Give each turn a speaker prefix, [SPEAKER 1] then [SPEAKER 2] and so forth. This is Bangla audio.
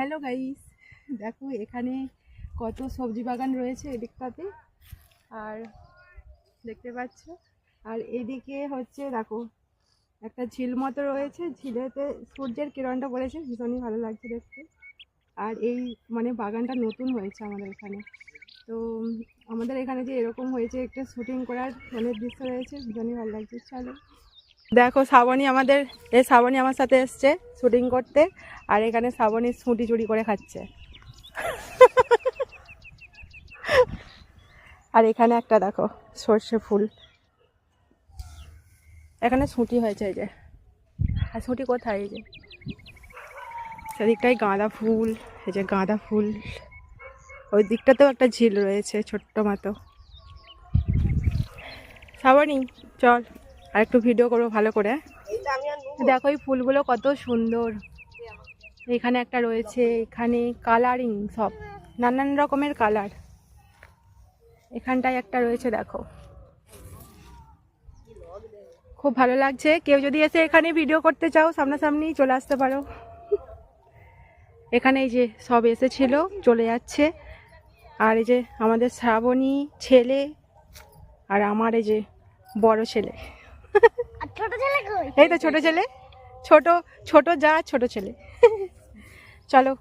[SPEAKER 1] হ্যালো গাইস, দেখো এখানে কত সবজি বাগান রয়েছে এদিকটাতে। আর দেখতে পাচ্ছ, আর এদিকে হচ্ছে দেখো একটা ঝিল মতো রয়েছে, ঝিলেতে সূর্যের কিরণটা পড়েছে, ভীষণই ভালো লাগছে দেখতে। আর এই মানে বাগানটা নতুন হয়েছে আমাদের এখানে, তো আমাদের এখানে যে এরকম হয়েছে একটা শুটিং করার মানে দৃশ্য রয়েছে, ভীষণই ভালো লাগছে। চলো দেখো, শ্রাবণী শ্রাবণী আমার সাথে এসছে শুটিং করতে, আর এখানে শ্রাবণী ছুটি চুরি করে খাচ্ছে। আর এখানে একটা দেখো সর্ষে ফুল, এখানে ছুটি হয়েছে এই যে। আর ছুটি কোথায়? এই যে সেদিকটাই গাঁদা ফুল, এই যে গাঁদা ফুল। ওই দিকটাতেও একটা ঝিল রয়েছে ছোট্ট মতো। শ্রাবণী চল আর একটু ভিডিও করবো ভালো করে। দেখো এই ফুলগুলো কত সুন্দর। এখানে একটা রয়েছে, এখানে কালারিং সব নানান রকমের কালার। এখানটায় একটা রয়েছে দেখো, খুব ভালো লাগছে। কেউ যদি এসে এখানে ভিডিও করতে চাও সামনাসামনি চলে আসতে পারো। এখানে এই যে সব এসেছিল চলে যাচ্ছে। আর এই যে আমাদের শ্রাবণী ছেলে, আর আমার এই যে বড় ছেলে। এই তো ছোট ছেলে, ছোট ছোট যা ছোট ছেলে। চলো